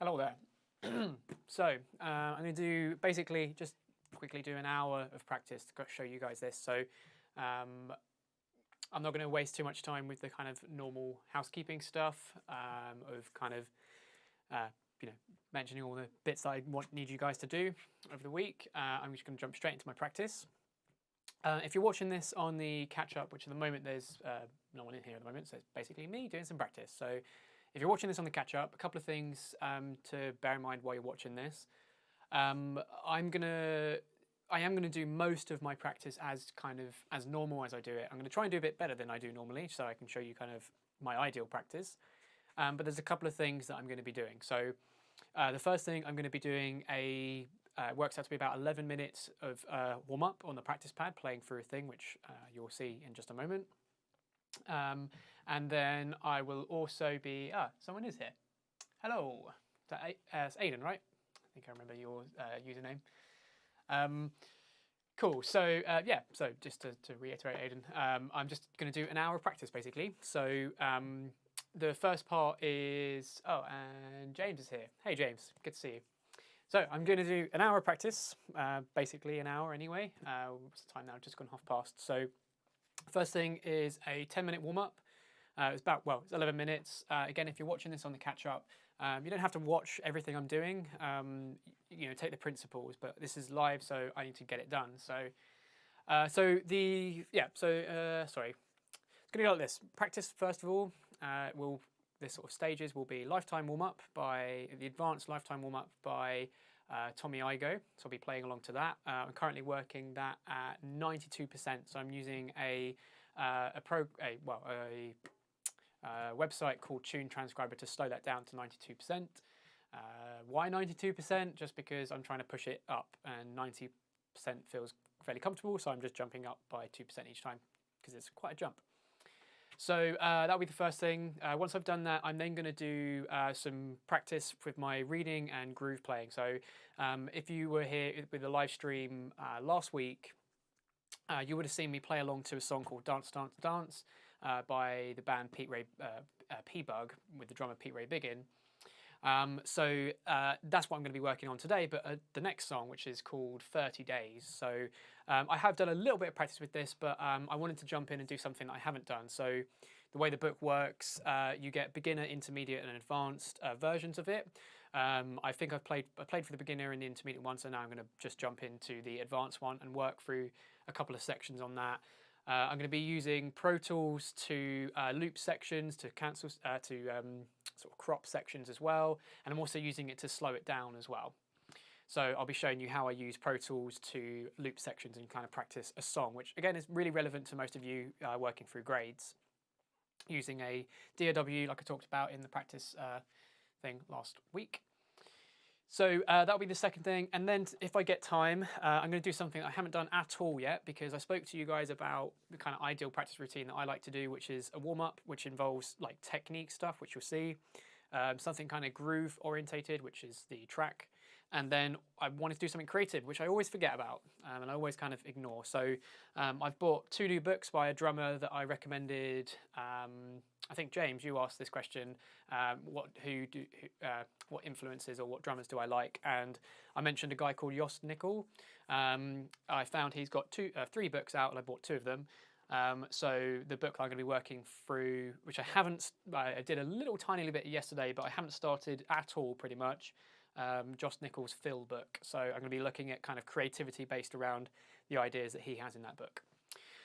Hello there. So I'm going to do basically just quickly do an hour of practice to show you guys this. So I'm not going to waste too much time with the kind of normal housekeeping stuff of kind of mentioning all the bits that I need you guys to do over the week. I'm just going to jump straight into my practice. If you're watching this on the catch-up, which at the moment there's no one in here at the moment, so it's basically me doing some practice. So if you're watching this on the catch-up, a couple of things to bear in mind while you're watching this. I am gonna do most of my practice as normal as I do it. I'm gonna try and do a bit better than I do normally, so I can show you kind of my ideal practice. But there's a couple of things that I'm going to be doing. So the first thing I'm going to be doing works out to be about 11 minutes of warm-up on the practice pad, playing through a thing, which you'll see in just a moment. And then I will also be... someone is here. Hello. It's Aidan, right? I think I remember your username. Cool. So, so just to reiterate, Aidan, I'm just going to do an hour of practice, basically. So the first part is... Oh, and James is here. Hey, James. Good to see you. So I'm going to do an hour of practice, basically an hour anyway. What's the time now? Just gone past. So first thing is a 10-minute warm-up. It's 11 minutes. Again, if you're watching this on the catch-up, you don't have to watch everything I'm doing. Take the principles, but this is live, so I need to get it done. Sorry. It's going to go like this. Practice, first of all, this sort of stages will be lifetime warm-up by the advanced lifetime warm-up by Tommy Igoe. So I'll be playing along to that. I'm currently working that at 92%. So I'm using a website called Tune Transcriber to slow that down to 92%. Why 92%? Just because I'm trying to push it up, and 90% feels fairly comfortable. So I'm just jumping up by 2% each time because it's quite a jump. So that'll be the first thing. Once I've done that, I'm then going to do some practice with my reading and groove playing. So if you were here with the live stream last week, you would have seen me play along to a song called Dance, Dance, Dance by the band P-Bug with the drummer Pete Ray Biggin. So that's what I'm going to be working on today, but the next song, which is called 30 Days. So I have done a little bit of practice with this, but I wanted to jump in and do something that I haven't done. So the way the book works, you get beginner, intermediate and advanced versions of it. I think I played for the beginner and the intermediate one, so now I'm going to just jump into the advanced one and work through a couple of sections on that. I'm going to be using Pro Tools to loop sections, to sort of crop sections as well, and I'm also using it to slow it down as well. So I'll be showing you how I use Pro Tools to loop sections and kind of practice a song, which again is really relevant to most of you working through grades, using a DAW like I talked about in the practice thing last week. So that'll be the second thing, and then if I get time, I'm going to do something I haven't done at all yet, because I spoke to you guys about the kind of ideal practice routine that I like to do, which is a warm-up, which involves like technique stuff, which you'll see, something kind of groove orientated, which is the track, and then I wanted to do something creative, which I always forget about, and I always kind of ignore. So I've bought 2 new books by a drummer that I recommended. I think, James, you asked this question, what influences or what drummers do I like? And I mentioned a guy called Jost Nickel. I found he's got 3 books out, and I bought 2 of them. So the book I'm going to be working through, which I did a little tiny bit yesterday, but I haven't started at all pretty much, Jost Nickel's Phil book. So I'm going to be looking at kind of creativity based around the ideas that he has in that book.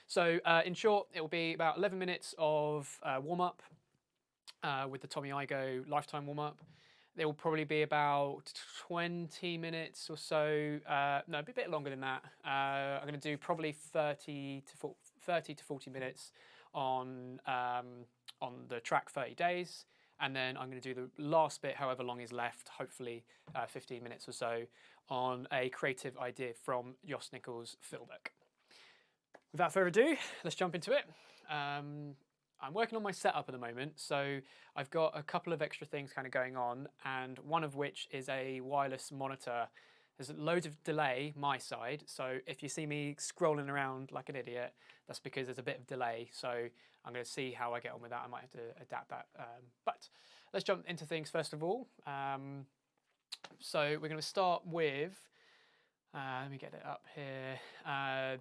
So in short, it will be about 11 minutes of warm-up with the Tommy Igoe lifetime warm-up. There will probably be about 20 minutes or so, no, a bit longer than that. I'm going to do probably 30 to 40 minutes on the track 30 Days. And then I'm going to do the last bit, however long is left, hopefully 15 minutes or so, on a creative idea from Jost Nickel's Phil book. Without further ado, let's jump into it. I'm working on my setup at the moment, so I've got a couple of extra things kind of going on, and one of which is a wireless monitor. There's loads of delay my side, so if you see me scrolling around like an idiot, that's because there's a bit of delay, so I'm going to see how I get on with that. I might have to adapt that. But let's jump into things first of all. So we're going to start with, let me get it up here,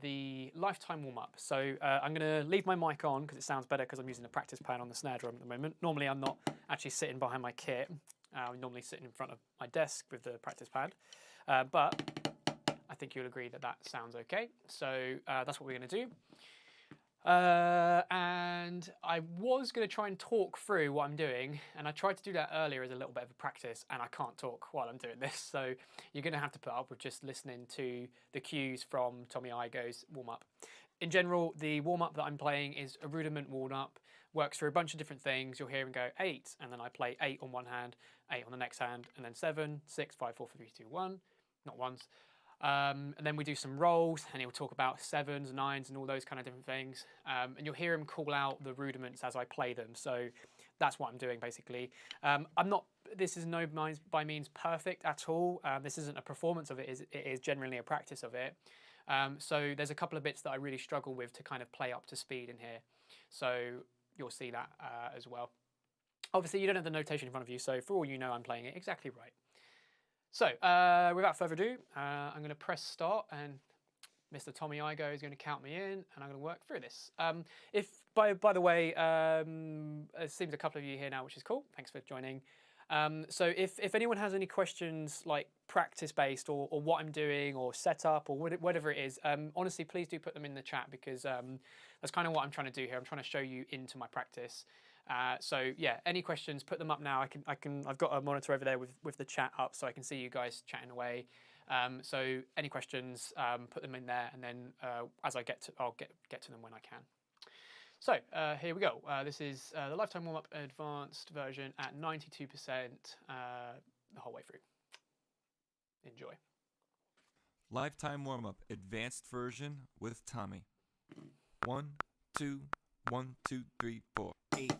the lifetime warm-up. So I'm going to leave my mic on because it sounds better because I'm using a practice pad on the snare drum at the moment. Normally I'm not actually sitting behind my kit. I'm normally sitting in front of my desk with the practice pad. But I think you'll agree that that sounds okay. So that's what we're going to do. And I was going to try and talk through what I'm doing, and I tried to do that earlier as a little bit of a practice, and I can't talk while I'm doing this, so you're going to have to put up with just listening to the cues from Tommy Igoe's warm-up. In general, the warm-up that I'm playing is a rudiment warm-up, works through a bunch of different things. You'll hear him go 8, and then I play 8 on one hand, 8 on the next hand, and then 7, 6, 5, 4, 3, 2, 1, not ones. And then we do some rolls, and he'll talk about 7s, 9s, and all those kind of different things. And you'll hear him call out the rudiments as I play them. So that's what I'm doing, basically. This is by means perfect at all. This isn't a performance of it. It is generally a practice of it. So there's a couple of bits that I really struggle with to kind of play up to speed in here. So you'll see that as well. Obviously, you don't have the notation in front of you, so for all you know, I'm playing it exactly right. So, without further ado, I'm going to press start, and Mr. Tommy Igoe is going to count me in, and I'm going to work through this. By the way, it seems a couple of you here now, which is cool. Thanks for joining. So if anyone has any questions, like practice-based or what I'm doing or setup or whatever it is, honestly, please do put them in the chat, because that's kind of what I'm trying to do here. I'm trying to show you into my practice. So yeah, any questions, put them up now. I've got a monitor over there with the chat up, so I can see you guys chatting away. So any questions, put them in there, and then as I'll get to them when I can. So here we go. This is the Lifetime Warm-Up Advanced version at 92% the whole way through. Enjoy. Lifetime Warm-Up Advanced version with Tommy. 1, 2, 1, 2, 3, 4, 8.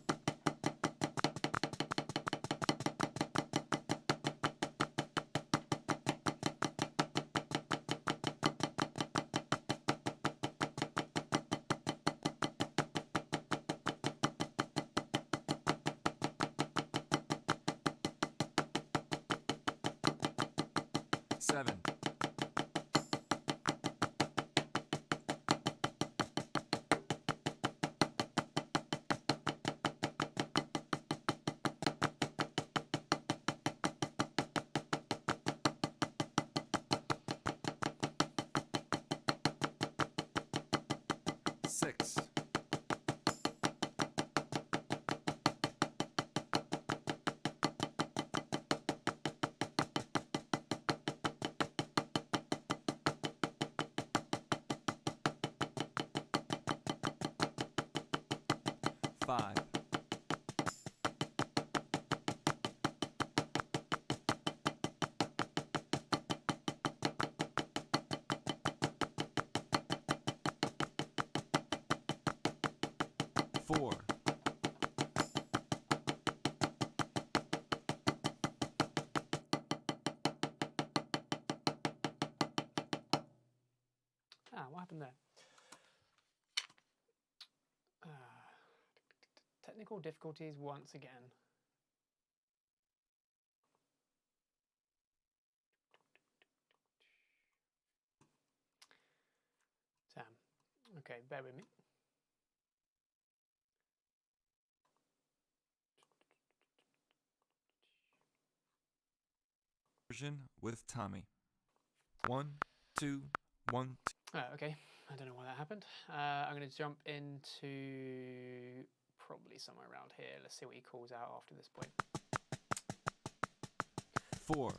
Seven. 6. 5. 4. 'What happened there? Technical difficulties once again. Damn. Okay, bear with me. Version with Tommy. 1, 2, 1, 2. Okay, I don't know why that happened. I'm going to jump into probably somewhere around here. Let's see what he calls out after this point. 4.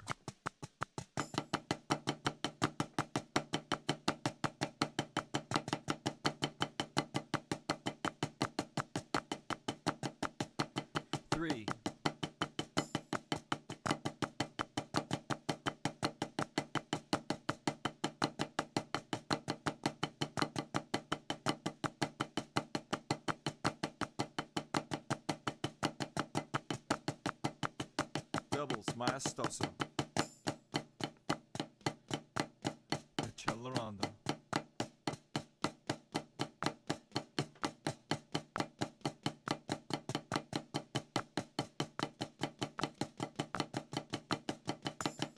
3. 'Doubles maestoso. Accelerando. 6.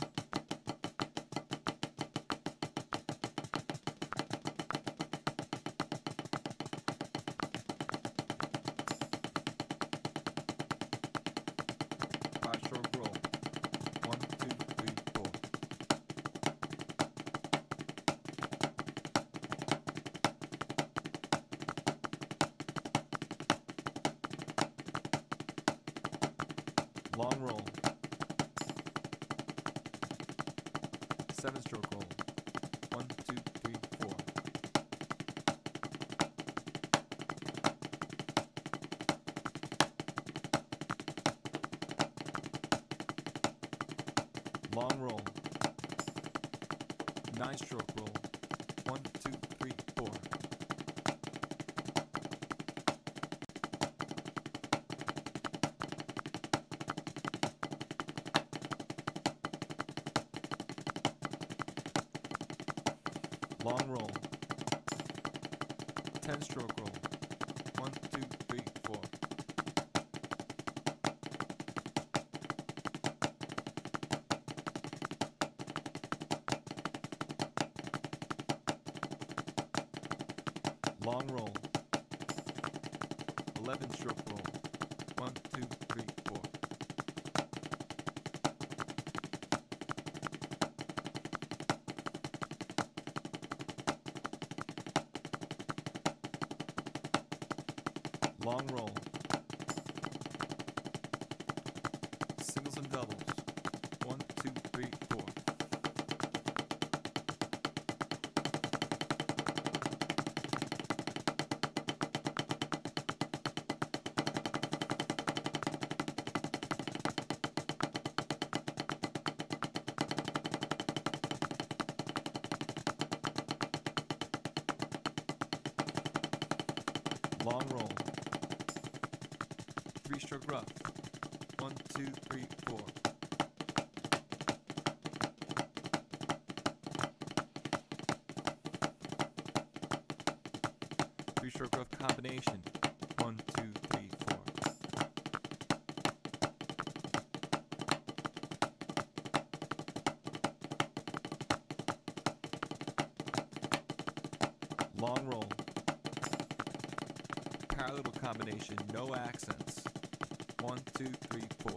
Long roll. 7-stroke roll. 1, 2, 3, 4. Long roll. 9-stroke roll. 1, 2, 3, 4. Long roll. 10-stroke roll. 1, 2, 3, 4. Long roll. 11-stroke roll. 1, 2, 3, 4. Long roll. Singles and doubles. 1, 2, 3, 4. Long roll. 3-stroke rough. 1, 2, 3, 4. Three-stroke rough combination. 1, 2, 3, 4. Long roll. Parallel combination, no accents. 1, 2, 3, 4.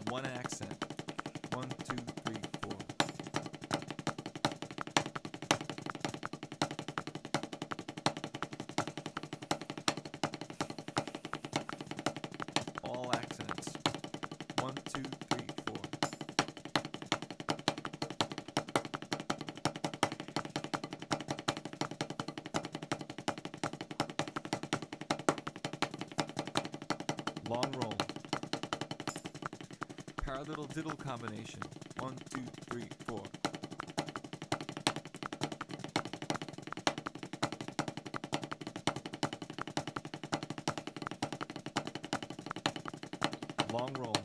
One accent. 1, 2, 3, 4. All accents. 1, 2, 3, 4. Long roll. Parallel diddle combination. 1, 2, 3, 4. Long roll.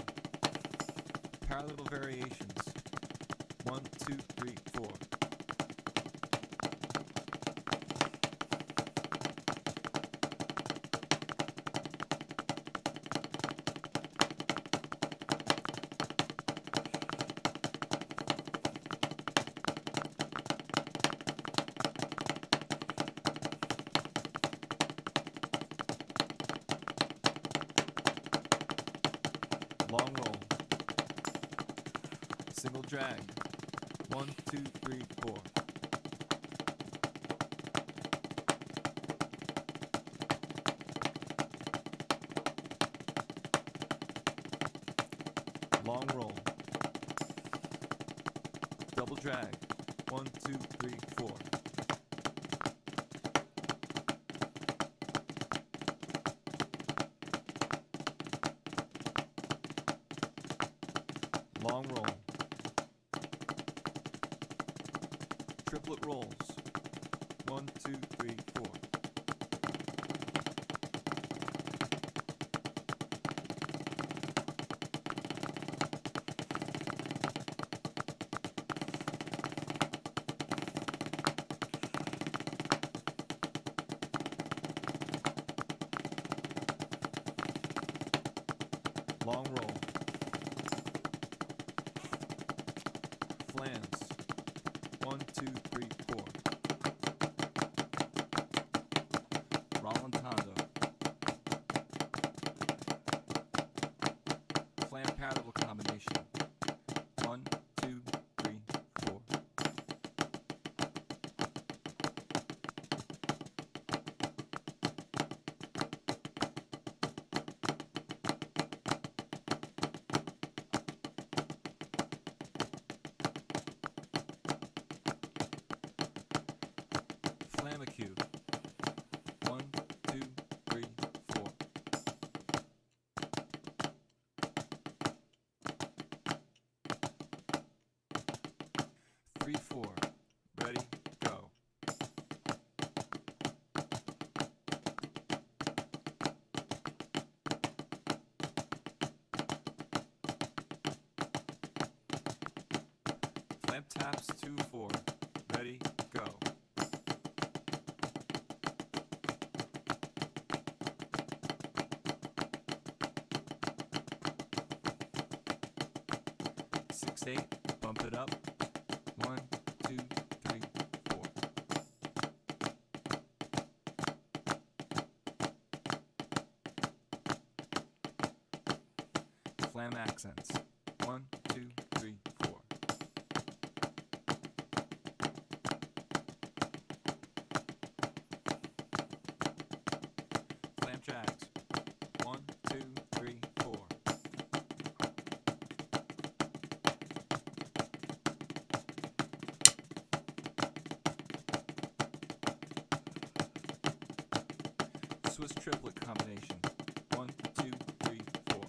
Parallel variations. 1, 2, 3, 4. Long roll. Single drag. 1, 2, 3, 4. Long roll. Double drag. 1, 2, 3, 4. Long roll. Triplet rolls. 1, 2, 3, 4. Long roll. Flans. 1, 2, 3, 4. Clamp taps 2-4. Ready, go. Six, 8, bump it up. 1, 2, 3, 4. Flam accents. 1, 2, 3, 4. Flam jags. 1, 2, 3, 4. Swiss triplet combination. 1, 2, 3, 4.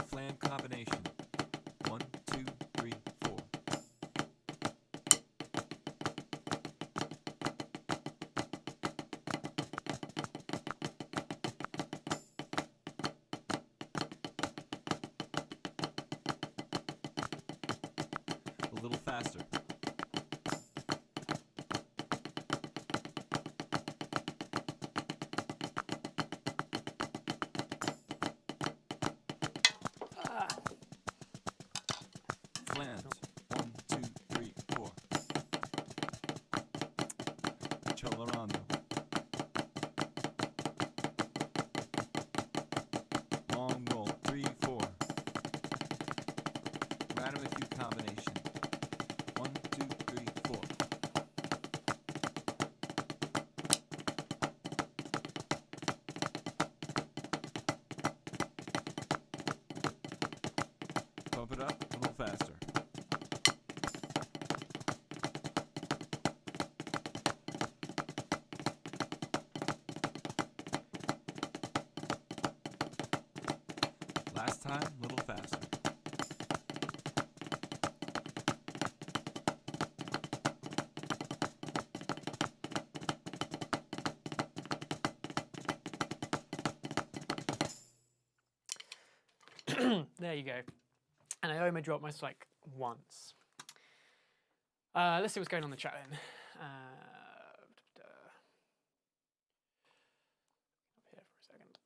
Flam combination. 1, 2, 3, 4. A little faster. Flams. 1, 2, 3, 4. Accelerando. Long roll. 3, 4. Radical combination. 1, 2, 3, 4. Pump it up a little faster. Last time, a little faster. There you go. And I only dropped my strike once. Let's see what's going on in the chat then. Up here for a second.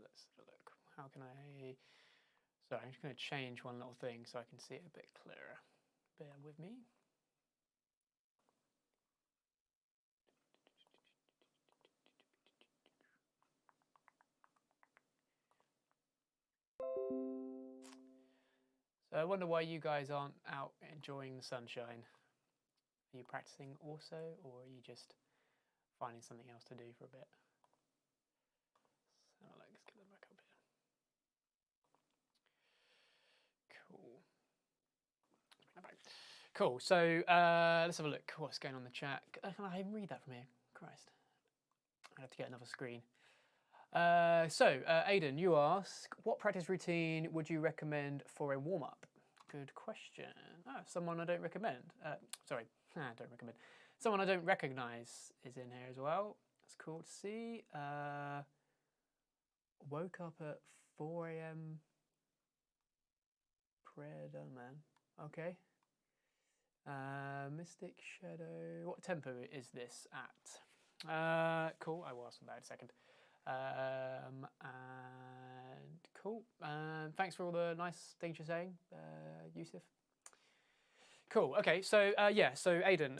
Let's have a look. How can I... Sorry, I'm just going to change one little thing so I can see it a bit clearer. Bear with me. So I wonder why you guys aren't out enjoying the sunshine. Are you practicing also, or are you just finding something else to do for a bit? So let's get them back up here. Cool. Cool. So let's have a look. What's going on in the chat? Can I even read that from here? Christ. I have to get another screen. Aidan, you ask, what practice routine would you recommend for a warm-up? Good question. Oh, someone I don't recommend. Sorry, I don't recommend. Someone I don't recognise is in here as well. That's cool to see. Woke up at 4 AM. Prayer done, man. Okay. Mystic Shadow. What tempo is this at? Cool. I will ask about it in a second. And cool. Thanks for all the nice things you're saying, Yusuf. Cool. Okay. So yeah. So Aidan,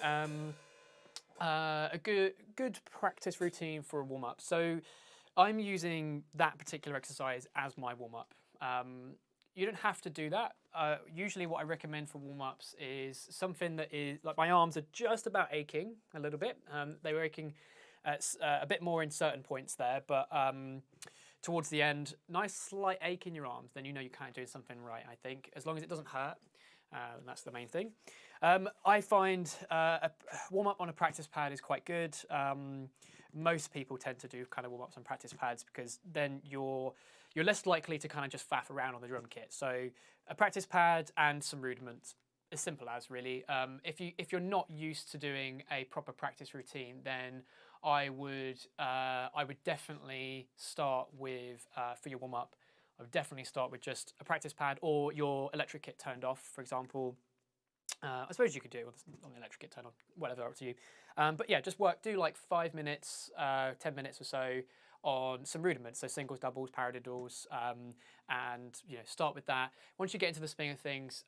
a good practice routine for a warm up. So I'm using that particular exercise as my warm up. You don't have to do that. Usually what I recommend for warm-ups is something that is, like my arms are just about aching a little bit. They were aching a bit more in certain points there, but towards the end, nice slight ache in your arms, then you know you're kind of doing something right, I think. As long as it doesn't hurt, that's the main thing. I find a warm-up on a practice pad is quite good. Most people tend to do kind of warm-ups on practice pads because then you're less likely to kind of just faff around on the drum kit. So a practice pad and some rudiments, as simple as really. If you're not used to doing a proper practice routine, then I would definitely start with for your warm-up. I would definitely start with just a practice pad or your electric kit turned off, for example. I suppose you could do it on the electric kit turned on, whatever, up to you. But yeah, just do like 5 minutes, 10 minutes or so on some rudiments, so singles, doubles, paradiddles, and start with that. Once you get into the swing of things,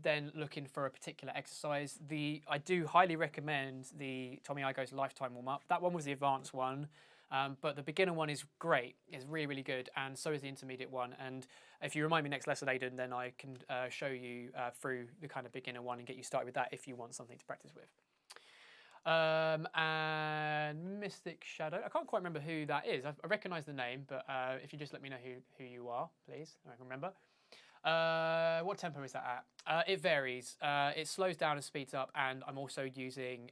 then looking for a particular exercise. I do highly recommend the Tommy Igoe's Lifetime warm-up. That one was the advanced one. But the beginner one is great. It's really, really good, and so is the intermediate one. And if you remind me next lesson, Aidan, then I can show you through the kind of beginner one and get you started with that if you want something to practice with. And Mystic Shadow, I can't quite remember who that is. I recognise the name, but if you just let me know who you are, please, I can remember. What tempo is that at? It varies. It slows down and speeds up, and I'm also using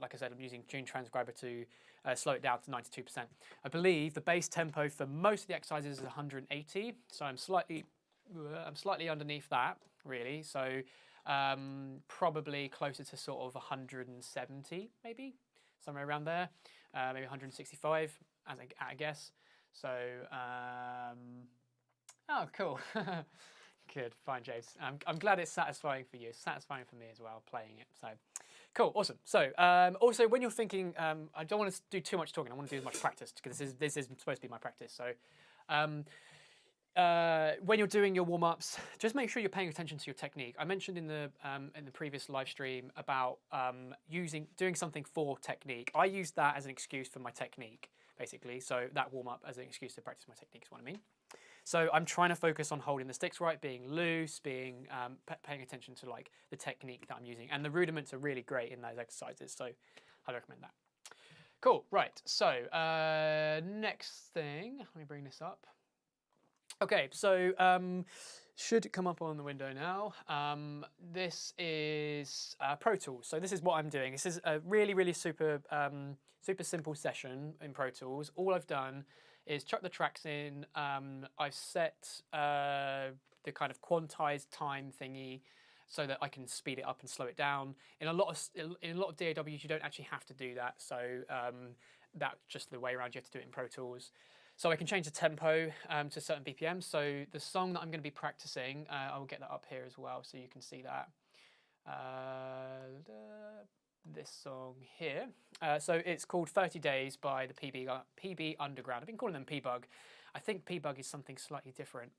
like I said, I'm using Tune Transcriber to slow it down to 92%. I believe the base tempo for most of the exercises is 180, so I'm slightly underneath that, really. So probably closer to sort of 170, maybe somewhere around there, maybe 165, as I guess. So. Oh, cool. Good, fine, James. I'm glad it's satisfying for you. It's satisfying for me as well, playing it. So, cool, awesome. So, also when you're thinking, I don't want to do too much talking. I want to do as much practice because this is supposed to be my practice. So, when you're doing your warm-ups, just make sure you're paying attention to your technique. I mentioned in the previous live stream about doing something for technique. I use that as an excuse for my technique, basically. So that warm-up as an excuse to practice my technique is what I mean. So I'm trying to focus on holding the sticks right, being loose, paying attention to like the technique that I'm using. And the rudiments are really great in those exercises, so I'd recommend that. Cool, right, so next thing, let me bring this up. Okay, so should come up on the window now. This is Pro Tools. So this is what I'm doing. This is a really, really super simple session in Pro Tools. All I've done is chuck the tracks in. I've set the kind of quantized time thingy so that I can speed it up and slow it down. In a lot of DAWs, you don't actually have to do that. So that's just the way around. You have to do it in Pro Tools. So I can change the tempo to certain BPMs. So the song that I'm going to be practicing, I will get that up here as well so you can see that. This song here. So it's called 30 Days by the PB Underground. I've been calling them P-Bug. I think P-Bug is something slightly different.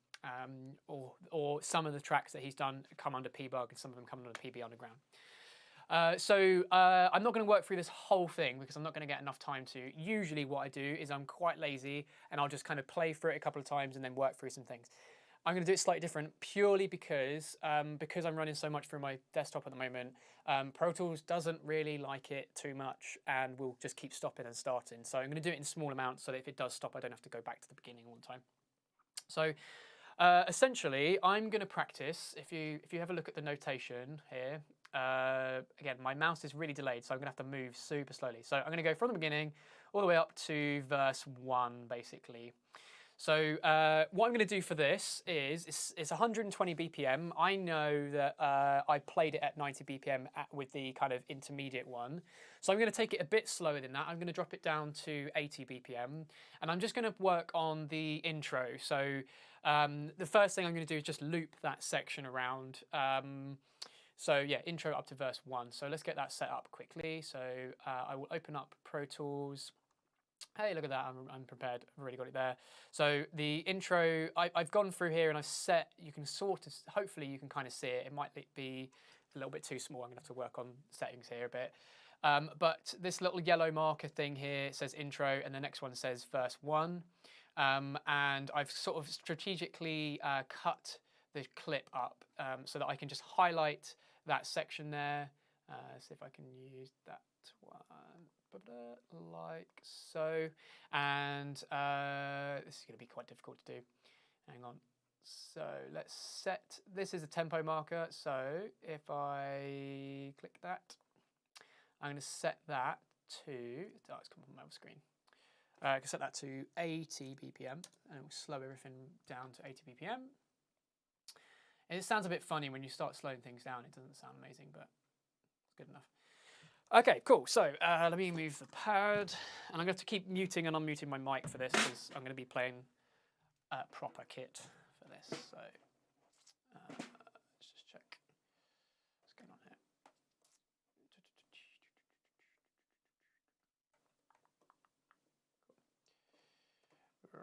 Or some of the tracks that he's done come under P-Bug and some of them come under PB Underground. So I'm not going to work through this whole thing because I'm not going to get enough time to. Usually what I do is I'm quite lazy and I'll just kind of play through it a couple of times and then work through some things. I'm going to do it slightly different purely because I'm running so much through my desktop at the moment. Pro Tools doesn't really like it too much and will just keep stopping and starting. So I'm going to do it in small amounts so that if it does stop, I don't have to go back to the beginning all the time. So essentially, I'm going to practice. If you have a look at the notation here, again, my mouse is really delayed, so I'm going to have to move super slowly. So I'm going to go from the beginning all the way up to verse 1, basically. So what I'm going to do for this is it's 120 BPM. I know that I played it at 90 BPM with the kind of intermediate one. So I'm going to take it a bit slower than that. I'm going to drop it down to 80 BPM. And I'm just going to work on the intro. So the first thing I'm going to do is just loop that section around. So yeah, intro up to verse 1. So let's get that set up quickly. So I will open up Pro Tools. Hey, look at that, I'm prepared, I've already got it there. So the intro, I've gone through here and I've set, you can sort of, hopefully you can kind of see it. It might be a little bit too small, I'm gonna have to work on settings here a bit. But this little yellow marker thing here says intro and the next one says verse 1. And I've sort of strategically cut the clip up so that I can just highlight that section there. See if I can use that one. Like so, and this is going to be quite difficult to do. Hang on. So let's set, this is a tempo marker. So if I click that, I'm going to set that to, oh, it's come up on my screen. I can set that to 80 BPM and it will slow everything down to 80 BPM. And it sounds a bit funny when you start slowing things down. It doesn't sound amazing, but it's good enough. Okay, cool. So let me move the pad. And I'm going to have to keep muting and unmuting my mic for this because I'm going to be playing a proper kit for this. So let's just check what's going on here.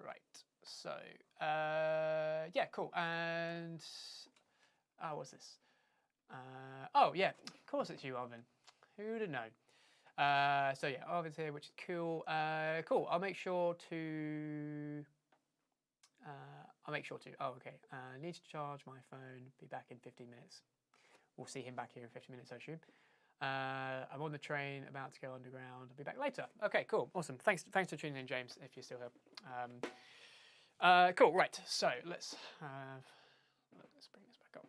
Right. So yeah, cool. And what's this? Oh yeah, of course it's you, Arvin. Who'd have known? So yeah, Arvin's here, which is cool. Cool. I'll make sure to. Oh, okay. Need to charge my phone. Be back in 15 minutes. We'll see him back here in 15 minutes, I assume. I'm on the train, about to go underground. I'll be back later. Okay, cool, awesome. Thanks for tuning in, James. If you're still here. Cool. Right. So let's bring this back up.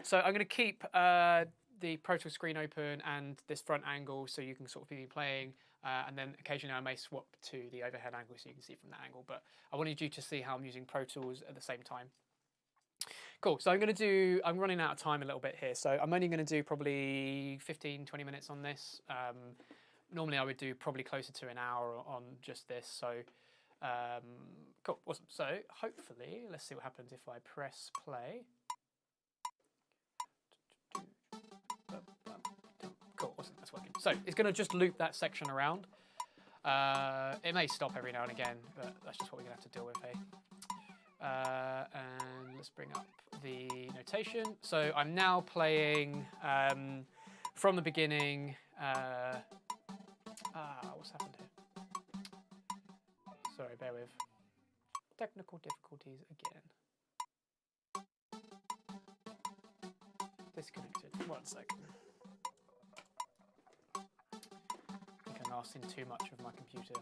So I'm going to keep the Pro Tools screen open and this front angle, so you can sort of be playing. And then occasionally I may swap to the overhead angle so you can see from that angle. But I wanted you to see how I'm using Pro Tools at the same time. Cool, so I'm running out of time a little bit here. So I'm only going to do probably 15, 20 minutes on this. Normally I would do probably closer to an hour on just this. So cool, awesome. So hopefully, let's see what happens if I press play. Cool, awesome, that's working. So it's going to just loop that section around. It may stop every now and again, but that's just what we're going to have to deal with, hey? And let's bring up the notation. So I'm now playing from the beginning. What's happened here? Sorry, bear with. Technical difficulties again. Disconnected. 1 second. I think I'm asking too much of my computer.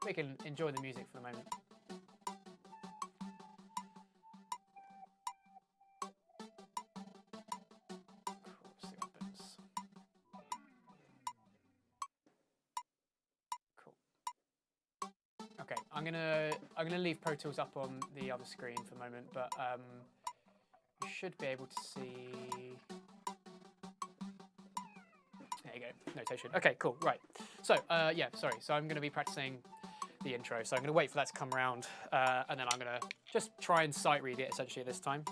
We can enjoy the music for the moment. Cool, see what happens. Cool. Okay, I'm gonna leave Pro Tools up on the other screen for the moment, but you should be able to see. There you go, notation. Okay, cool, right. So yeah, sorry. So I'm gonna be practicing the intro. So I'm going to wait for that to come around, and then I'm going to just try and sight read it essentially this time.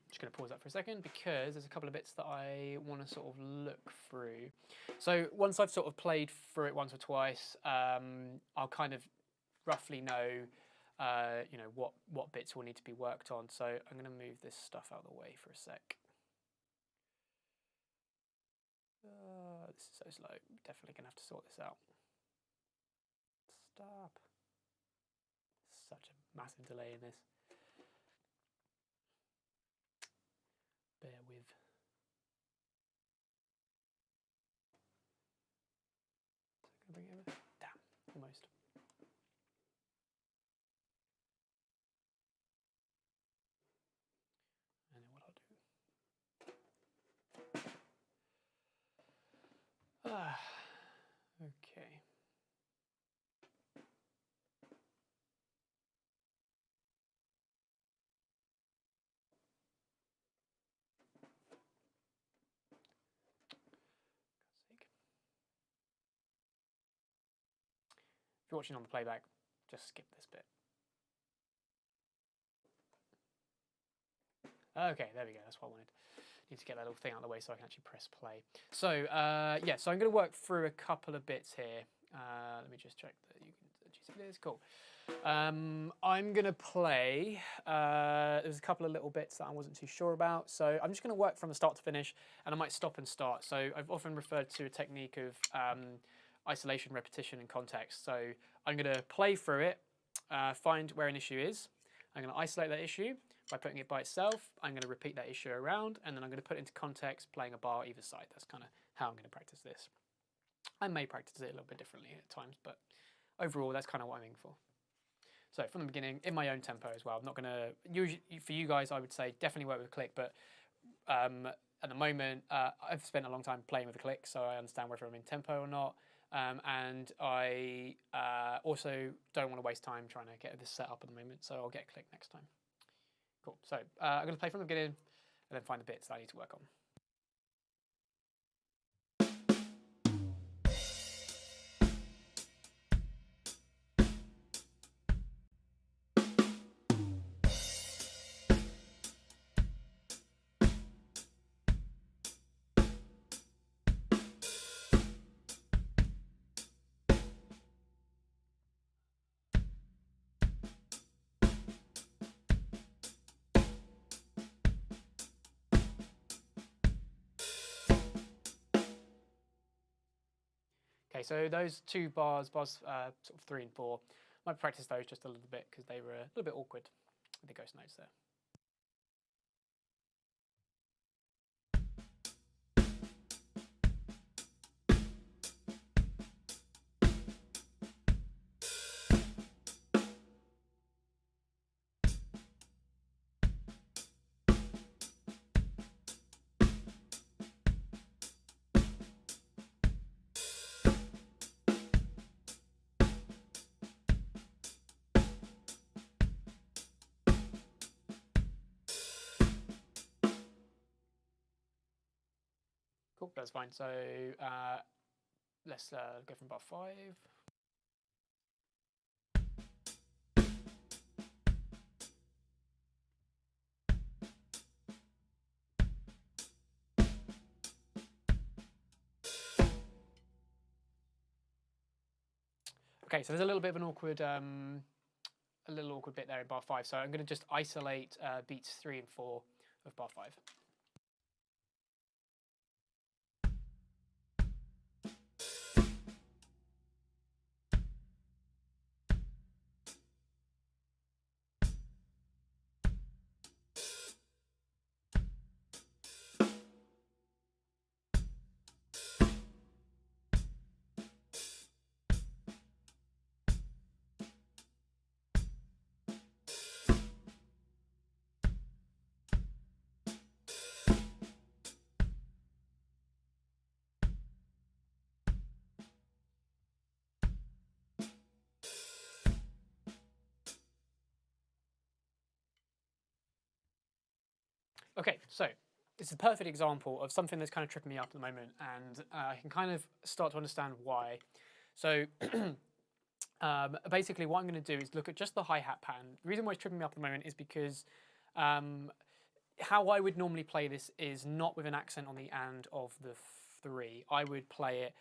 Just going to pause that for a second because there's a couple of bits that I want to sort of look through. So once I've sort of played through it once or twice, I'll kind of roughly know, you know, what bits will need to be worked on. So I'm going to move this stuff out of the way for a sec. This is so slow. Definitely gonna have to sort this out. Stop. Such a massive delay in this. Bear with. Is that gonna bring it over? Damn, almost. I know what I'll do. Okay. If you're watching on the playback, just skip this bit. Okay, there we go. That's what I wanted. Need to get that little thing out of the way so I can actually press play. So yeah, so I'm going to work through a couple of bits here. Let me just check that you can see this. Cool. I'm going to play. There's a couple of little bits that I wasn't too sure about. So I'm just going to work from the start to finish, and I might stop and start. So I've often referred to a technique of isolation, repetition, and context. So I'm going to play through it, find where an issue is. I'm going to isolate that issue by putting it by itself. I'm going to repeat that issue around, and then I'm going to put it into context, playing a bar either side. That's kind of how I'm going to practice this. I may practice it a little bit differently at times, but overall, that's kind of what I'm aiming for. So from the beginning, in my own tempo as well. I'm not going to, usually for you guys, I would say definitely work with a click, but at the moment, I've spent a long time playing with a click, so I understand whether I'm in tempo or not. And I also don't want to waste time trying to get this set up at the moment, so I'll get a click next time. Cool. So I'm going to play from the beginning and then find the bits that I need to work on. Okay, so those two bars sort of 3 and 4, I might practice those just a little bit because they were a little bit awkward with the ghost notes there. Cool, that's fine. So let's go from bar 5. Okay, so there's a little bit of an awkward, bit there in bar 5. So I'm going to just isolate beats 3 and 4 of bar 5. Okay, so this is a perfect example of something that's kind of tripping me up at the moment, and I can kind of start to understand why. So basically what I'm going to do is look at just the hi-hat pattern. The reason why it's tripping me up at the moment is because how I would normally play this is not with an accent on the and of the 3. I would play it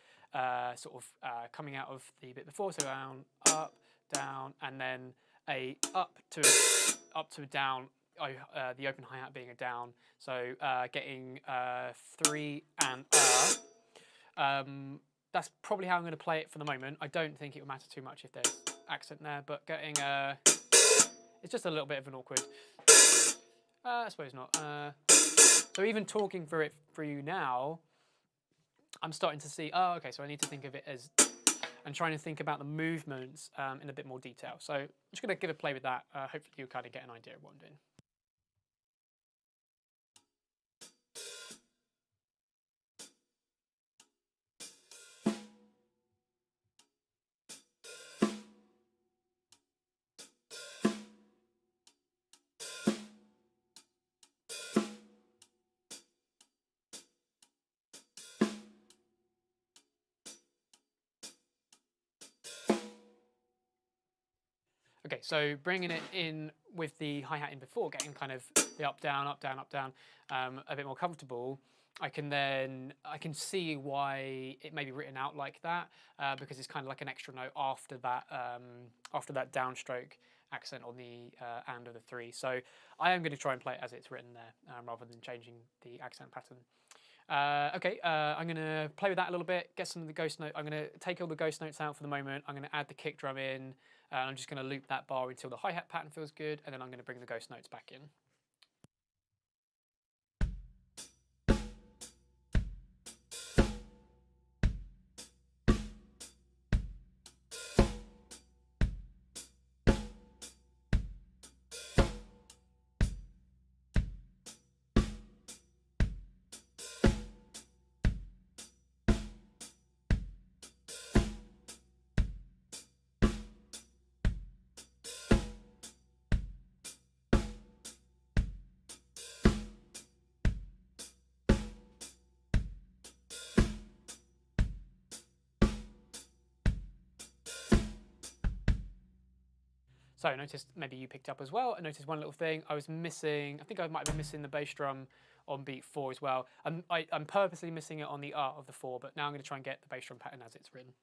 coming out of the bit before, so down, up, down, and then a up to a down. The open hi-hat being a down, so getting 3 and That's probably how I'm going to play it for the moment. I don't think it will matter too much if there's accent there, but getting it's just a little bit of an awkward. I suppose not. So even talking through it for you now, I'm starting to see. Oh, okay. So I need to think of it as and trying to think about the movements in a bit more detail. So I'm just going to give a play with that. Hopefully you'll kind of get an idea of what I'm doing. Okay, so bringing it in with the hi-hat in before, getting kind of the up, down, up, down, up, down, a bit more comfortable, I can see why it may be written out like that, because it's kind of like an extra note after that downstroke accent on the and of the three. So I am going to try and play it as it's written there, rather than changing the accent pattern. Okay, I'm going to play with that a little bit, get some of the ghost note. I'm going to take all the ghost notes out for the moment. I'm going to add the kick drum in. I'm just going to loop that bar until the hi-hat pattern feels good, and then I'm going to bring the ghost notes back in. So I noticed, maybe you picked up as well, I noticed one little thing. I was missing, I think I might have been missing the bass drum on beat 4 as well. I'm purposely missing it on the art of the 4, but now I'm going to try and get the bass drum pattern as it's written.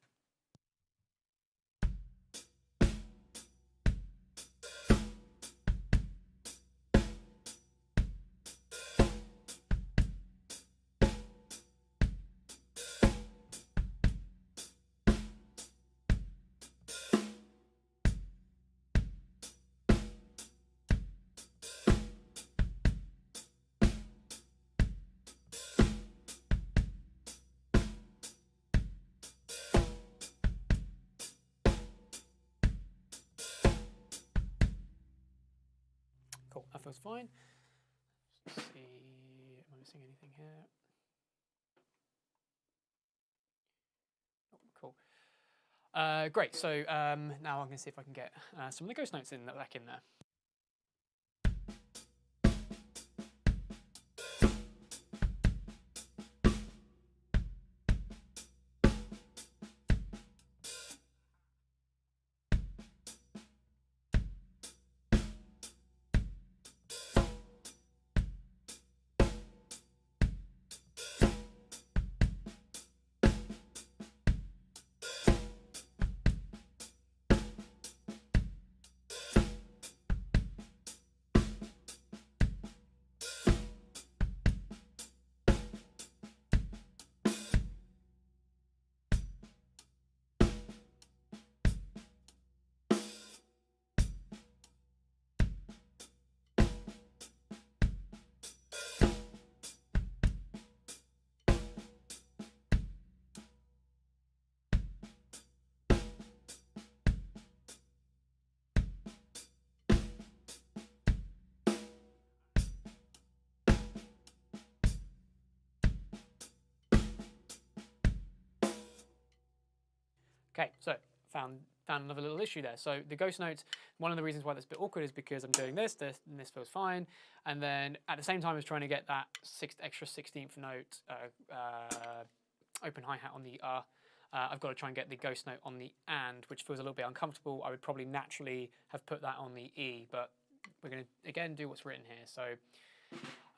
Cool, that feels fine. Let's see, am I missing anything here? Oh, cool. Great, so now I'm going to see if I can get some of the ghost notes back in there. Okay, so found another little issue there. So the ghost notes, one of the reasons why that's a bit awkward is because I'm doing this, and this feels fine. And then at the same time as trying to get that extra 16th note open hi-hat on the I've got to try and get the ghost note on the and, which feels a little bit uncomfortable. I would probably naturally have put that on the E, but we're going to, again, do what's written here. So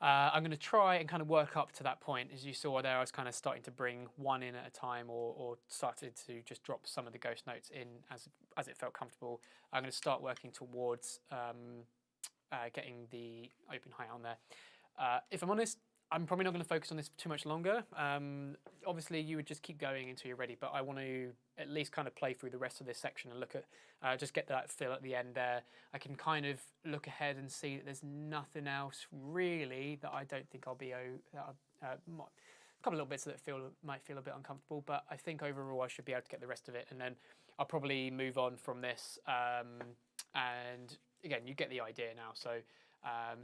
I'm going to try and kind of work up to that point. As you saw there, I was kind of starting to bring one in at a time, or started to just drop some of the ghost notes in as it felt comfortable. I'm going to start working towards getting the open hi on there. If I'm honest, I'm probably not going to focus on this too much longer. Obviously, you would just keep going until you're ready, but I want to at least kind of play through the rest of this section and look at, just get that feel at the end there. I can kind of look ahead and see that there's nothing else really that I don't think I'll be, a couple of little bits that might feel a bit uncomfortable, but I think overall I should be able to get the rest of it, and then I'll probably move on from this. And again, you get the idea now. So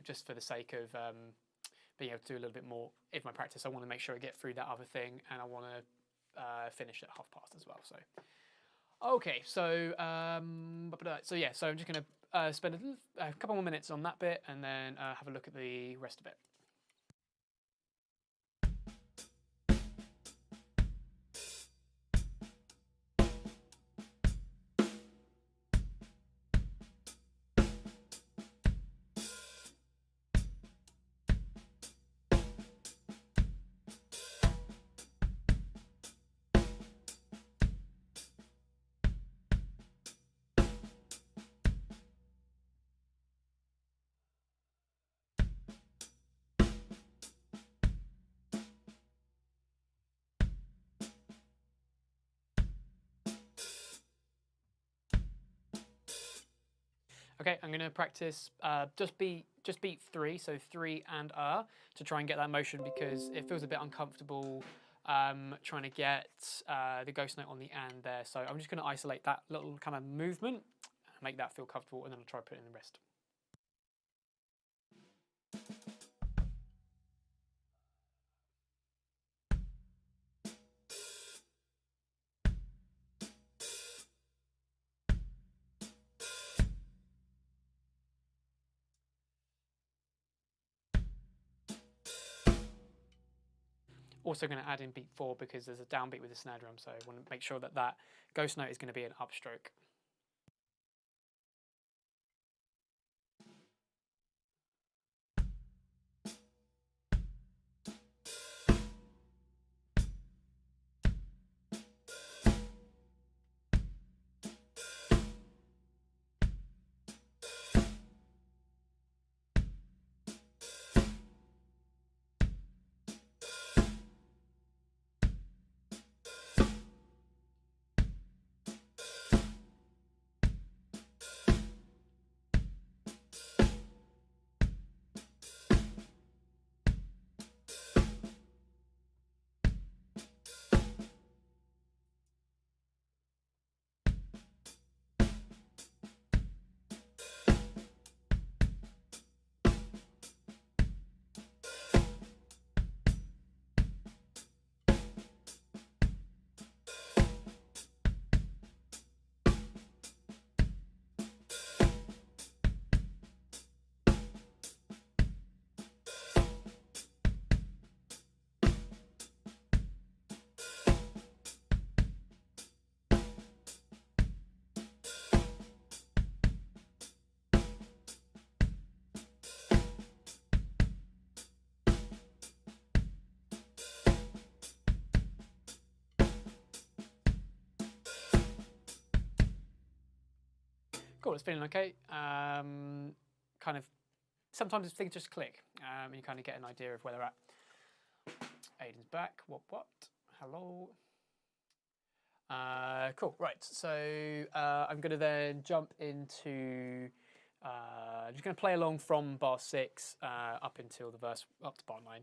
just for the sake of being able to do a little bit more in my practice, I want to make sure I get through that other thing, and I want to finish at past as well. So okay, so so I'm just going to spend a couple more minutes on that bit, and then have a look at the rest of it. Okay, I'm going to practice just beat 3, so 3 and R, to try and get that motion, because it feels a bit uncomfortable trying to get the ghost note on the and there. So I'm just going to isolate that little kind of movement, make that feel comfortable, and then I'll try to put it in the rest. Also going to add in beat 4 because there's a downbeat with the snare drum, so I want to make sure that that ghost note is going to be an upstroke. Cool, it's feeling okay. Kind of, sometimes things just click, and you kind of get an idea of where they're at. Aiden's back. What? Hello. Cool. Right. So I'm going to then jump into. Just going to play along from bar 6 up until the verse, up to bar 9.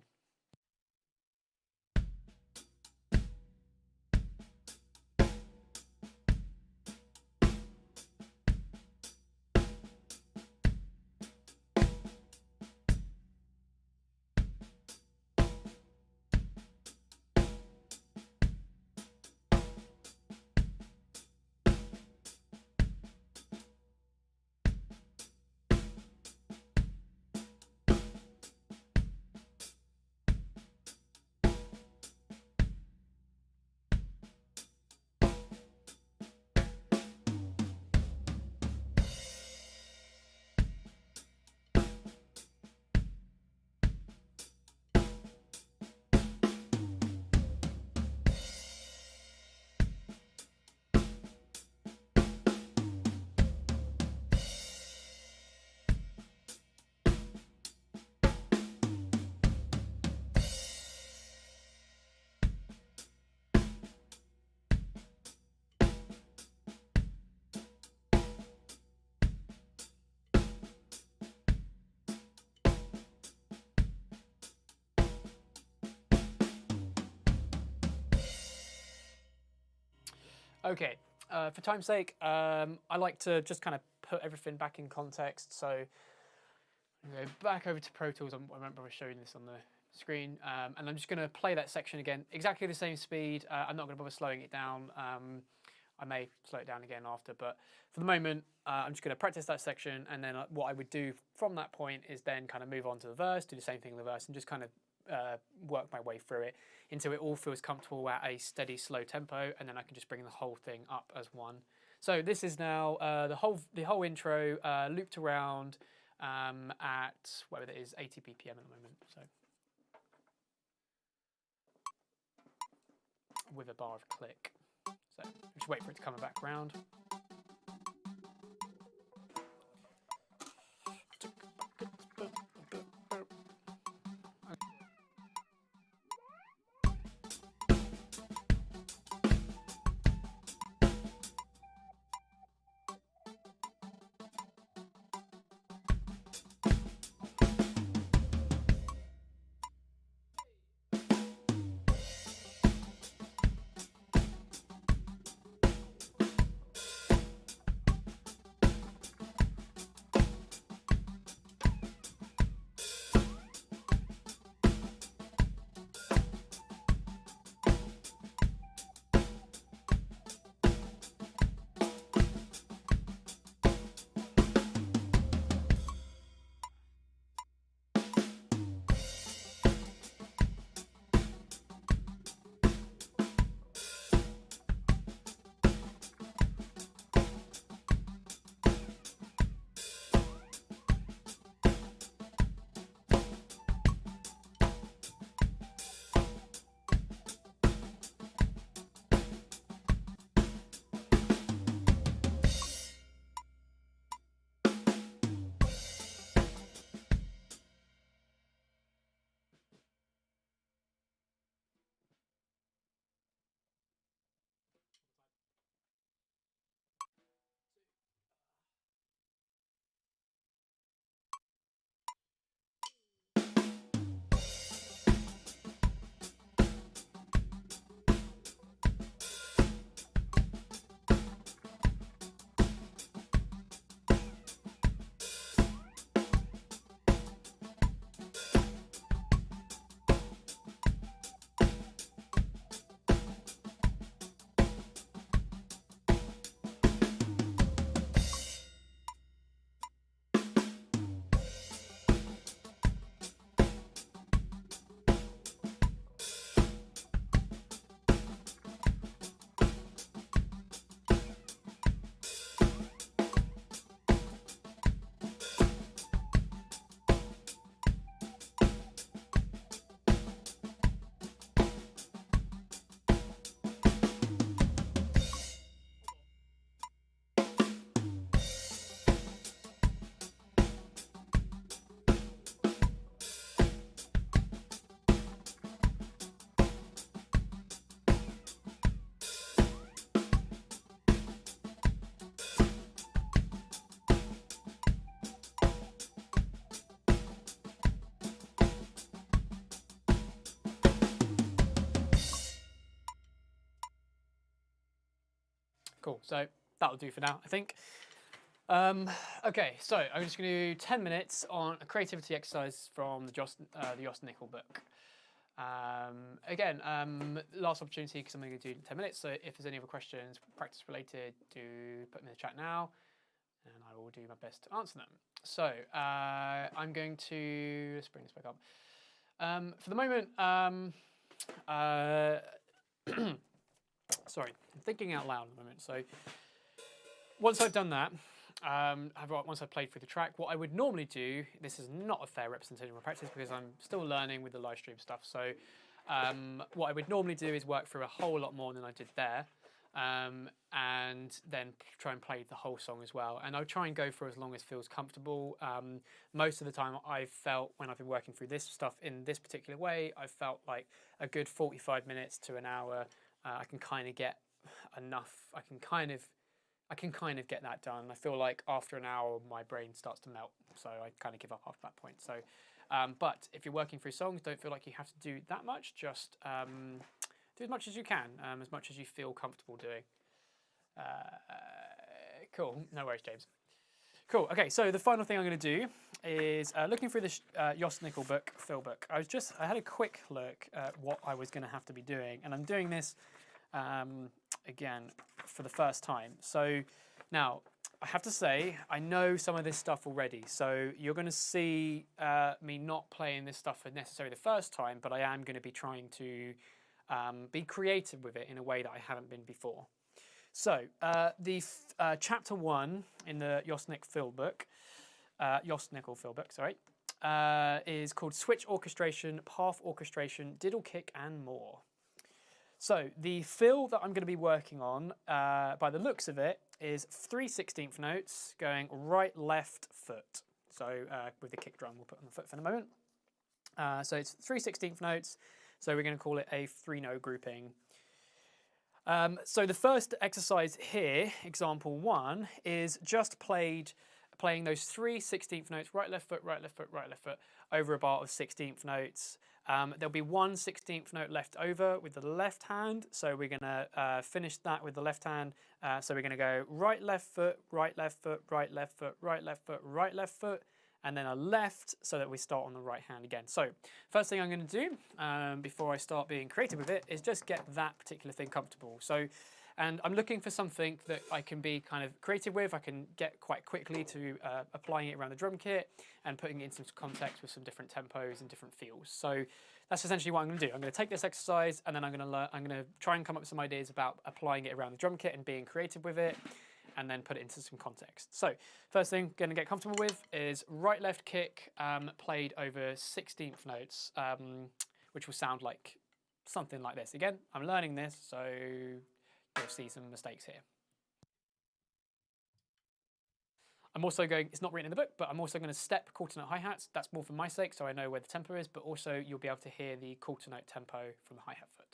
Okay, for time's sake, I like to just kind of put everything back in context. So go back over to Pro Tools. I remember I was showing this on the screen, and I'm just going to play that section again, exactly the same speed. I'm not going to bother slowing it down. I may slow it down again after, but for the moment, I'm just going to practice that section, and then what I would do from that point is then kind of move on to the verse, do the same thing in the verse, and just kind of work my way through it until it all feels comfortable at a steady, slow tempo, and then I can just bring the whole thing up as one. So this is now the whole intro looped around at whatever it is, 80 BPM at the moment. So with a bar of click. So just wait for it to come back round. Cool, so that'll do for now, I think. Okay, so I'm just going to do 10 minutes on a creativity exercise from the Jost Nickel book. Again, last opportunity because I'm going to do 10 minutes, so if there's any other questions, practice related, do put them in the chat now, and I will do my best to answer them. So I'm going to, let's bring this back up. For the moment, sorry, I'm thinking out loud at the moment. So once I've done that, once I've played through the track, what I would normally do, this is not a fair representation of my practice because I'm still learning with the live stream stuff. So what I would normally do is work through a whole lot more than I did there. And then try and play the whole song as well. And I'll try and go for as long as feels comfortable. Most of the time I've felt when I've been working through this stuff in this particular way, I've felt like a good 45 minutes to an hour. I can kind of get enough. I can kind of get that done. I feel like after an hour, my brain starts to melt. So I kind of give up after that point. So, but if you're working through songs, don't feel like you have to do that much. Just do as much as you can, as much as you feel comfortable doing. Cool. No worries, James. Cool. Okay, so the final thing I'm going to do is looking through this Jos Nickel book, Phil book. I had a quick look at what I was going to have to be doing, and I'm doing this again for the first time. So now I have to say I know some of this stuff already. So you're going to see me not playing this stuff for necessarily the first time, but I am going to be trying to be creative with it in a way that I haven't been before. So the chapter 1 in the Jos Nickel book, sorry, is called Switch Orchestration, Path Orchestration, Diddle Kick, and more. So the fill that I'm going to be working on, by the looks of it, is 3/16 notes going right, left, foot. So with the kick drum, we'll put on the foot for the moment. So it's 3/16 notes. So we're going to call it a 3-note grouping. So the first exercise here, example 1, is just playing those 3/16 notes, right, left foot, right, left foot, right, left foot, over a bar of 16th notes. There'll be 1 16th note left over with the left hand, so we're going to finish that with the left hand. So we're going to go right, left foot, right, left foot, right, left foot, right, left foot, right, left foot, and then a left, so that we start on the right hand again. So first thing I'm going to do before I start being creative with it is just get that particular thing comfortable. And I'm looking for something that I can be kind of creative with. I can get quite quickly to applying it around the drum kit and putting it into some context with some different tempos and different feels. So that's essentially what I'm going to do. I'm going to take this exercise and then I'm going to try and come up with some ideas about applying it around the drum kit and being creative with it, and then put it into some context. So first thing I'm going to get comfortable with is right left kick played over 16th notes, which will sound like something like this. Again, I'm learning this, so you'll see some mistakes here. I'm also going, it's not written in the book, but I'm also going to step quarter note hi-hats. That's more for my sake, so I know where the tempo is, but also you'll be able to hear the quarter note tempo from the hi-hat foot.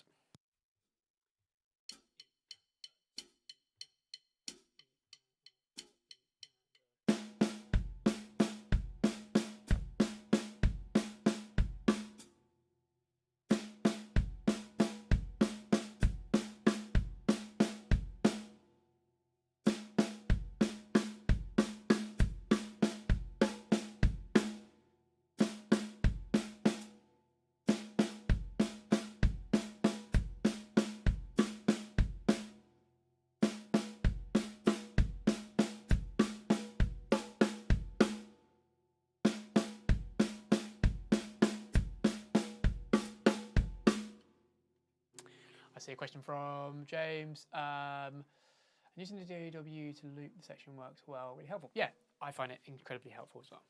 I see a question from James. Using the DAW to loop the section works well, really helpful. Yeah, I find it incredibly helpful as well.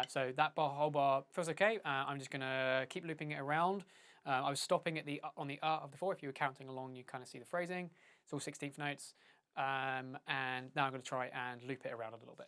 So that whole bar feels okay. I'm just going to keep looping it around. I was stopping at on the of the 4. If you were counting along, you kind of see the phrasing. It's all 16th notes. And now I'm going to try and loop it around a little bit.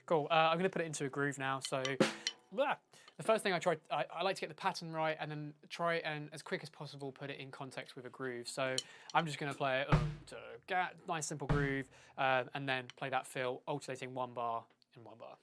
Cool. I'm going to put it into a groove now. So the first thing I like to get the pattern right and then try and as quick as possible put it in context with a groove. So I'm just going to play it, nice simple groove, and then play that fill, alternating one bar in one bar.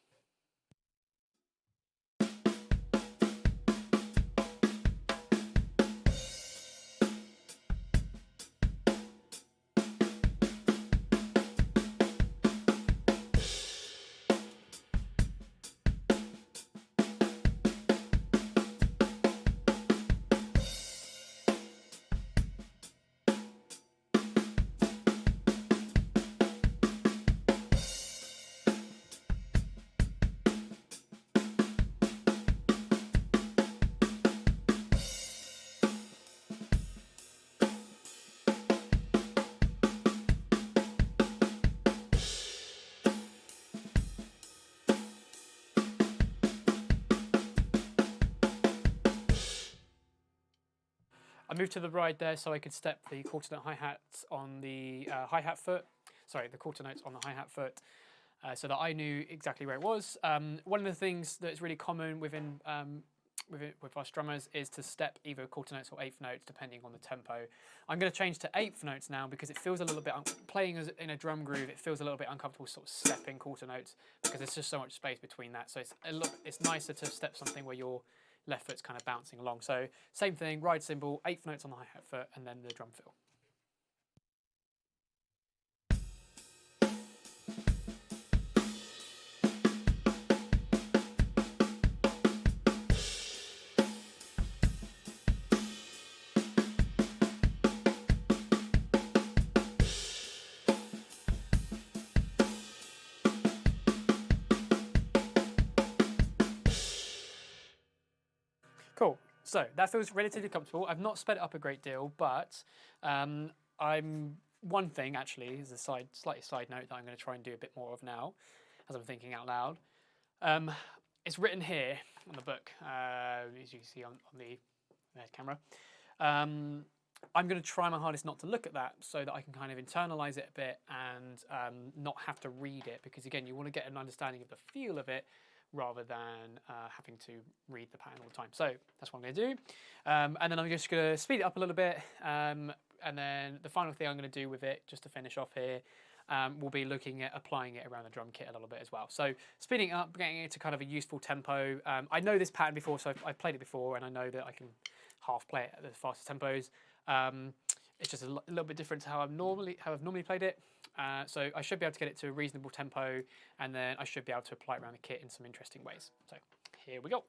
I moved to the ride there so I could step the quarter note hi-hats on the hi-hat foot. Sorry, the quarter notes on the hi-hat foot, so that I knew exactly where it was. One of the things that's really common with us drummers is to step either quarter notes or eighth notes depending on the tempo. I'm going to change to eighth notes now because it feels a little bit, playing in a drum groove, it feels a little bit uncomfortable sort of stepping quarter notes because there's just so much space between that. So it's nicer to step something where your left foot's kind of bouncing along. So same thing, ride cymbal, eighth notes on the hi-hat foot, and then the drum fill. Cool. So that feels relatively comfortable. I've not sped it up a great deal, but one thing actually is a slightly side note that I'm going to try and do a bit more of now, as I'm thinking out loud. It's written here on the book, as you can see on the camera. I'm going to try my hardest not to look at that so that I can kind of internalize it a bit and not have to read it, because again, you want to get an understanding of the feel of it rather than having to read the pattern all the time. So that's what I'm going to do. And then I'm just going to speed it up a little bit. And then the final thing I'm going to do with it, just to finish off here, will be looking at applying it around the drum kit a little bit as well. So speeding it up, getting it to kind of a useful tempo. I know this pattern before, so I've played it before, and I know that I can half play it at the fastest tempos. It's just a little bit different to how I've normally played it. So I should be able to get it to a reasonable tempo, and then I should be able to apply it around the kit in some interesting ways. So here we go.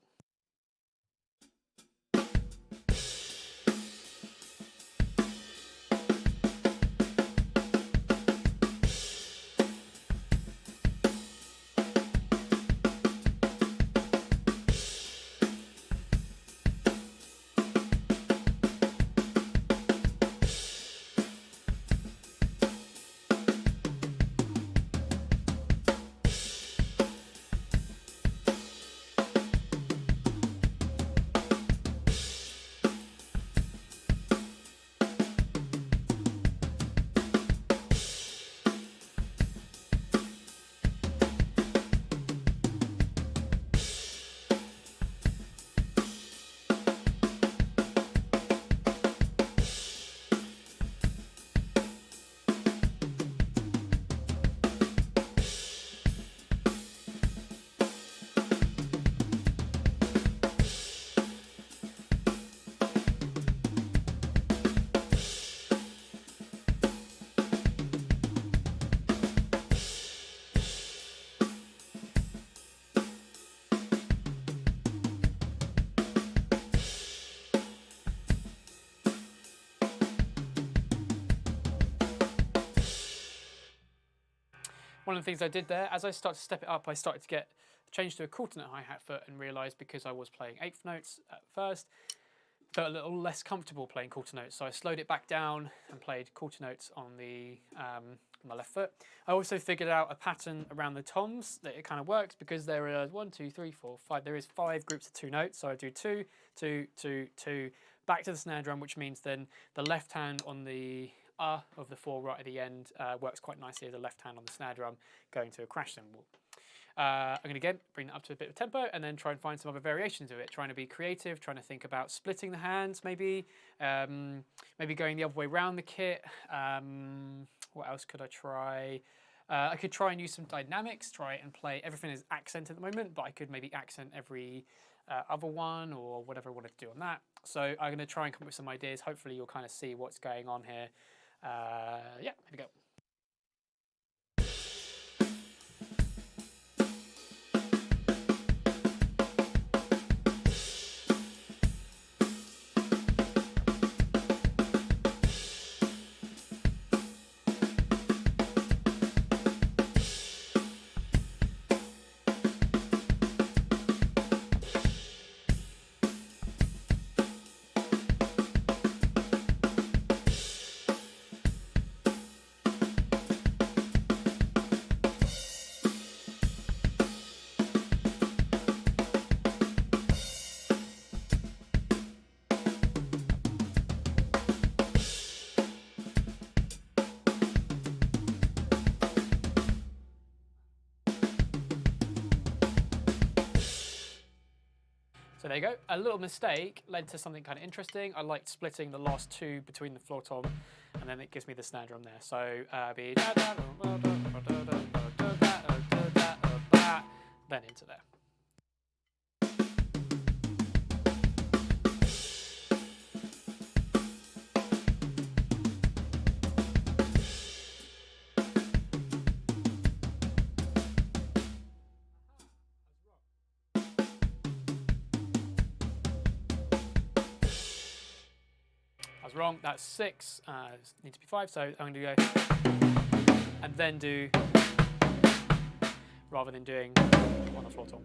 One of the things I did there, as I started to step it up, I started to get changed to a quarter note hi-hat foot and realised because I was playing eighth notes at first, felt a little less comfortable playing quarter notes. So I slowed it back down and played quarter notes on my left foot. I also figured out a pattern around the toms that it kind of works because there are 1, 2, 3, 4, 5. There is 5 groups of 2 notes. So I do 2, 2, 2, 2, back to the snare drum, which means then the left hand on the of the 4 right at the end works quite nicely as the left hand on the snare drum going to a crash cymbal. I'm going to again bring that up to a bit of tempo and then try and find some other variations of it, trying to be creative, trying to think about splitting the hands maybe, maybe going the other way around the kit. What else could I try? I could try and use some dynamics, try and play, everything is accent at the moment, but I could maybe accent every other one or whatever I want to do on that. So I'm going to try and come up with some ideas. Hopefully you'll kind of see what's going on here. Yeah, here we go. there you go. A little mistake led to something kind of interesting. I liked splitting the last two between the floor tom, and then it gives me the snare drum there. So then into there. I was wrong, that's 6, needs to be 5, so I'm going to go and then do, rather than doing on the floor tom.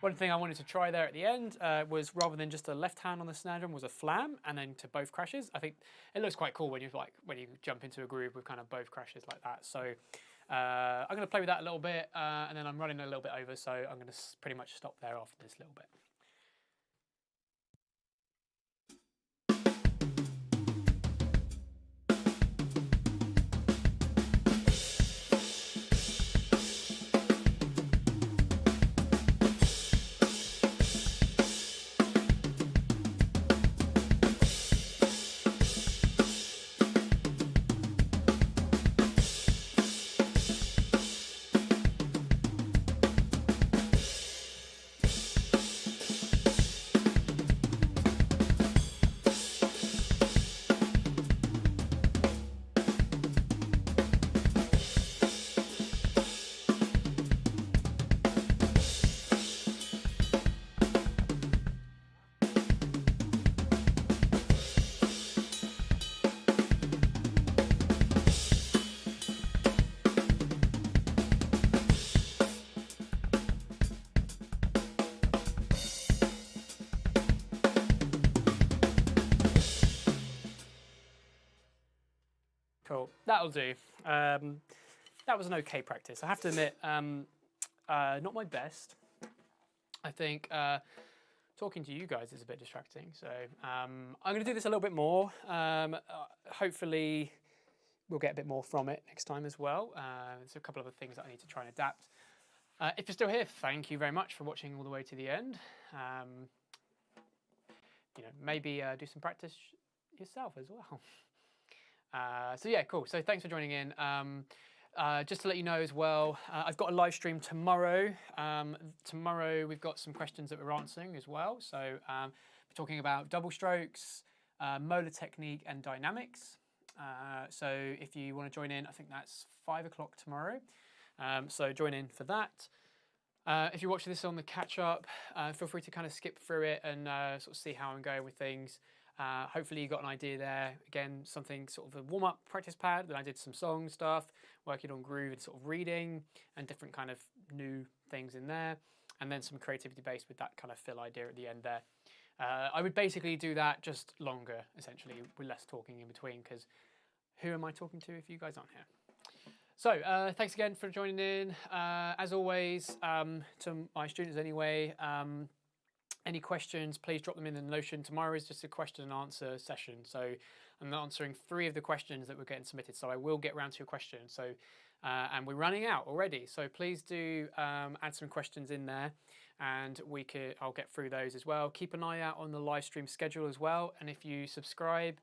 One thing I wanted to try there at the end was rather than just a left hand on the snare drum was a flam and then to both crashes. I think it looks quite cool when you jump into a groove with kind of both crashes like that. So I'm going to play with that a little bit and then I'm running a little bit over, so I'm going to pretty much stop there after this little bit. Cool, that'll do. That was an okay practice. I have to admit, not my best. I think talking to you guys is a bit distracting, so I'm going to do this a little bit more. Hopefully we'll get a bit more from it next time as well. There's a couple of other things that I need to try and adapt. If you're still here, thank you very much for watching all the way to the end. Maybe do some practice yourself as well. So yeah, cool. So thanks for joining in. Just to let you know as well, I've got a live stream tomorrow. Tomorrow we've got some questions that we're answering as well. So we're talking about double strokes, molar technique and dynamics. So if you want to join in, I think that's 5 o'clock tomorrow. So join in for that. If you're watching this on the catch up, feel free to kind of skip through it and sort of see how I'm going with things. Hopefully you got an idea there. Again, something sort of a warm-up practice pad. Then I did some song stuff, working on groove and sort of reading and different kind of new things in there. And then some creativity based with that kind of fill idea at the end there. I would basically do that just longer, essentially, with less talking in between, because who am I talking to if you guys aren't here? So thanks again for joining in. As always, to my students anyway, any questions, please drop them in the Notion. Tomorrow is just a question and answer session. So I'm answering 3 of the questions that were getting submitted. So I will get around to your questions. So, and we're running out already. So please do add some questions in there and I'll get through those as well. Keep an eye out on the live stream schedule as well. And if you subscribe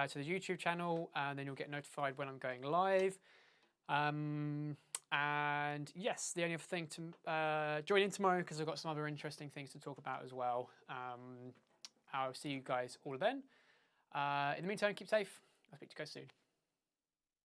to the YouTube channel, then you'll get notified when I'm going live. And yes, the only other thing to join in tomorrow, because I've got some other interesting things to talk about as well. I'll see you guys all then. In the meantime, keep safe. I'll speak to you guys soon.